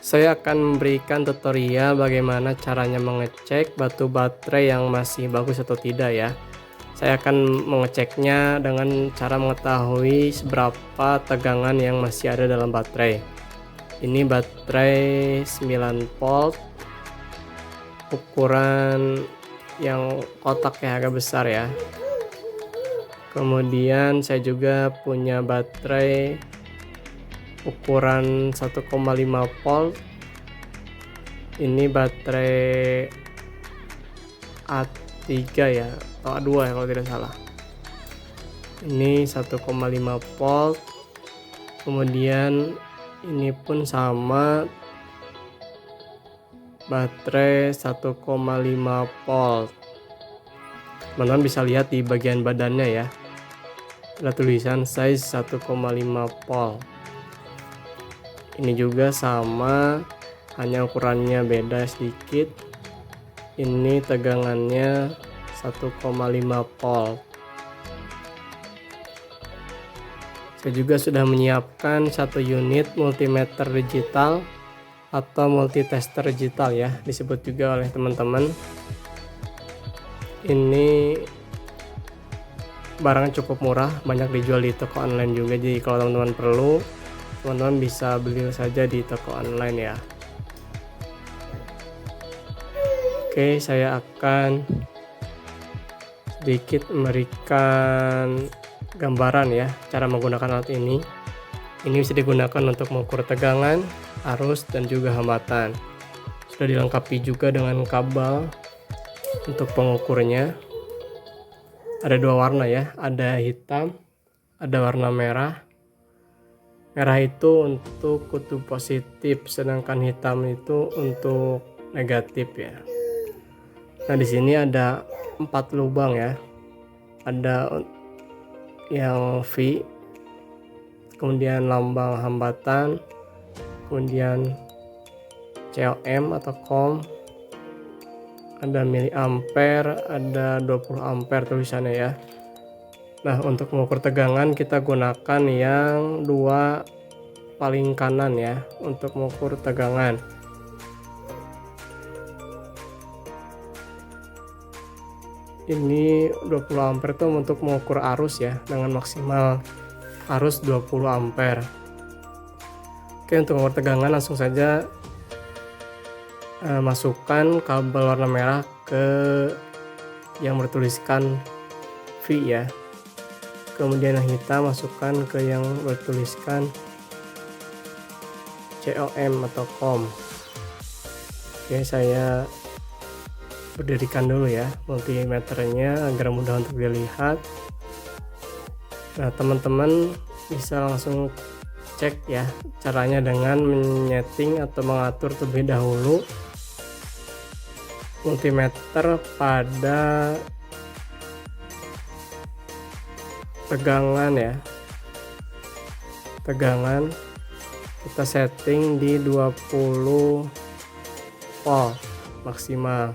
Saya akan memberikan tutorial bagaimana caranya mengecek batu baterai yang masih bagus atau tidak ya. Saya akan mengeceknya dengan cara mengetahui seberapa tegangan yang masih ada dalam baterai. Ini baterai 9 volt, ukuran yang kotak ya, agak besar ya. Kemudian saya juga punya baterai ukuran 1,5 volt. Ini baterai A3 ya, atau A2 ya kalau tidak salah. Ini 1,5 volt. Kemudian ini pun sama, baterai 1,5 volt. Teman-teman bisa lihat di bagian badannya ya, ada tulisan size 1,5 volt. Ini juga sama, hanya ukurannya beda sedikit. Ini tegangannya 1,5 volt. Saya juga sudah menyiapkan satu unit multimeter digital atau multitester digital ya, disebut juga oleh teman-teman. Ini barangnya cukup murah, banyak dijual di toko online juga. Jadi kalau teman-teman perlu, teman-teman bisa beli saja di toko online ya. Oke, saya akan sedikit memberikan gambaran ya cara menggunakan alat ini. Ini bisa digunakan untuk mengukur tegangan, arus, dan juga hambatan. Sudah dilengkapi juga dengan kabel untuk pengukurnya. Ada dua warna ya, ada hitam, ada warna merah. Merah itu untuk kutub positif, sedangkan hitam itu untuk negatif ya. Nah, di sini ada 4 lubang ya. Ada yang V, kemudian lambang hambatan, kemudian COM atau COM, ada miliampere, ada 20 ampere tulisannya ya. Nah, untuk mengukur tegangan kita gunakan yang dua paling kanan ya untuk mengukur tegangan. Ini 20 ampere itu untuk mengukur arus ya, dengan maksimal arus 20 ampere. Oke, untuk mengukur tegangan langsung saja masukkan kabel warna merah ke yang bertuliskan V ya. Kemudian yang hitam masukkan ke yang bertuliskan COM atau COM. Oke, saya berdirikan dulu ya multimeternya agar mudah untuk dilihat. Nah, teman-teman bisa langsung cek ya caranya dengan menyeting atau mengatur terlebih dahulu multimeter pada tegangan ya. Tegangan kita setting di 20 volt maksimal.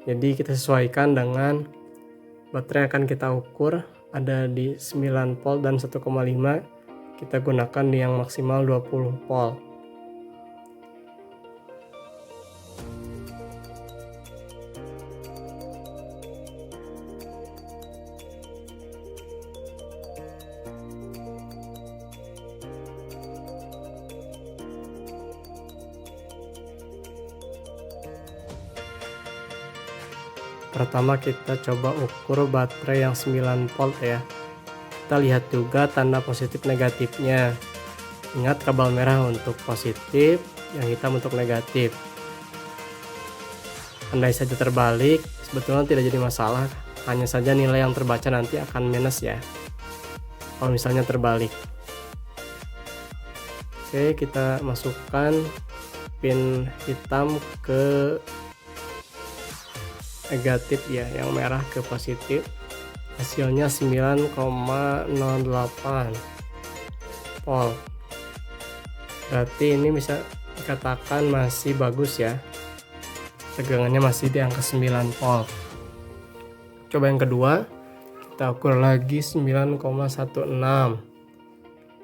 Jadi kita sesuaikan dengan baterai yang akan kita ukur, ada di 9 volt dan 1,5. Kita gunakan yang maksimal 20 volt. Pertama kita coba ukur baterai yang 9 volt ya. Kita lihat juga tanda positif negatifnya. Ingat, kabel merah untuk positif, yang hitam untuk negatif. Andai saja terbalik, sebetulnya tidak jadi masalah, hanya saja nilai yang terbaca nanti akan minus ya, kalau misalnya terbalik. Oke, kita masukkan pin hitam ke negatif ya, yang merah ke positif. Hasilnya 9,08 volt. Berarti ini bisa dikatakan masih bagus ya, tegangannya masih di angka 9 volt. Coba yang kedua, kita ukur lagi 9,16.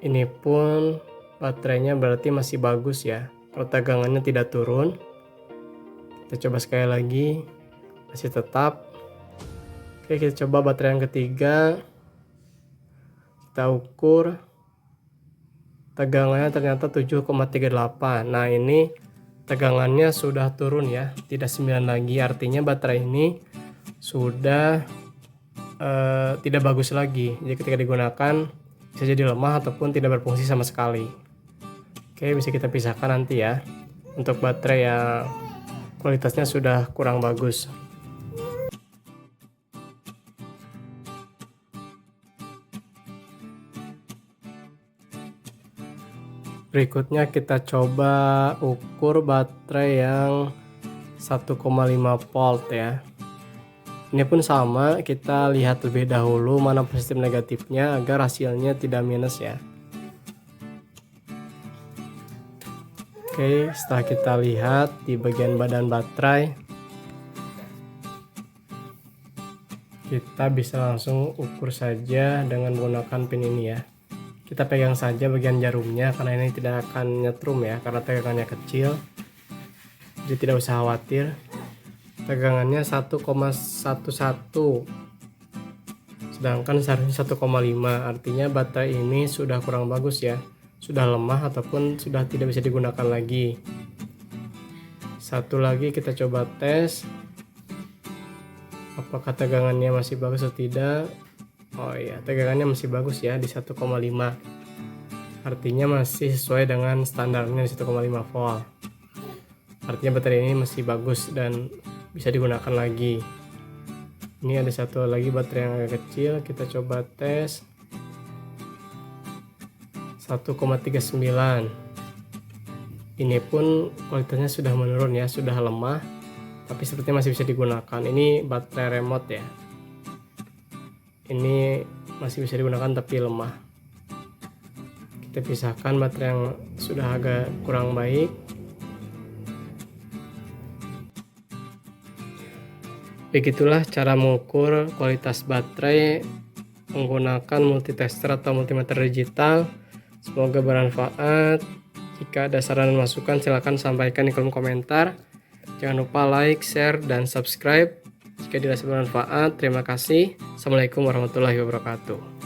Ini pun baterainya berarti masih bagus ya. Kalau tegangannya tidak turun. Kita coba sekali lagi, masih tetap. Oke, kita coba baterai yang ketiga. Kita ukur, tegangannya ternyata 7,38. Nah, ini tegangannya sudah turun ya, tidak 9 lagi. Artinya baterai ini sudah tidak bagus lagi. Jadi ketika digunakan bisa jadi lemah ataupun tidak berfungsi sama sekali. Oke, bisa kita pisahkan nanti ya untuk baterai yang kualitasnya sudah kurang bagus. Berikutnya kita coba ukur baterai yang 1,5 volt ya. Ini pun sama, kita lihat lebih dahulu mana positif negatifnya agar hasilnya tidak minus ya. Oke, setelah kita lihat di bagian badan baterai, kita bisa langsung ukur saja dengan menggunakan pin ini ya. Kita pegang saja bagian jarumnya karena ini tidak akan nyetrum ya, karena tegangannya kecil. Jadi tidak usah khawatir. Tegangannya 1,11, sedangkan seharusnya 1,5. Artinya baterai ini sudah kurang bagus ya, sudah lemah ataupun sudah tidak bisa digunakan lagi. Satu lagi kita coba tes apakah tegangannya masih bagus atau tidak. Oh iya, tegangannya masih bagus ya di 1,5. Artinya masih sesuai dengan standarnya di 1,5 volt. Artinya baterai ini masih bagus dan bisa digunakan lagi. Ini ada satu lagi baterai yang agak kecil, kita coba tes 1,39. Ini pun kualitasnya sudah menurun ya, sudah lemah, tapi sepertinya masih bisa digunakan. Ini baterai remote ya, ini masih bisa digunakan tapi lemah. Kita pisahkan baterai yang sudah agak kurang baik. Begitulah cara mengukur kualitas baterai menggunakan multitester atau multimeter digital. Semoga bermanfaat. Jika ada saran dan masukan silahkan sampaikan di kolom komentar. Jangan lupa like, share, dan subscribe. Jika dirasa bermanfaat, terima kasih. Assalamualaikum warahmatullahi wabarakatuh.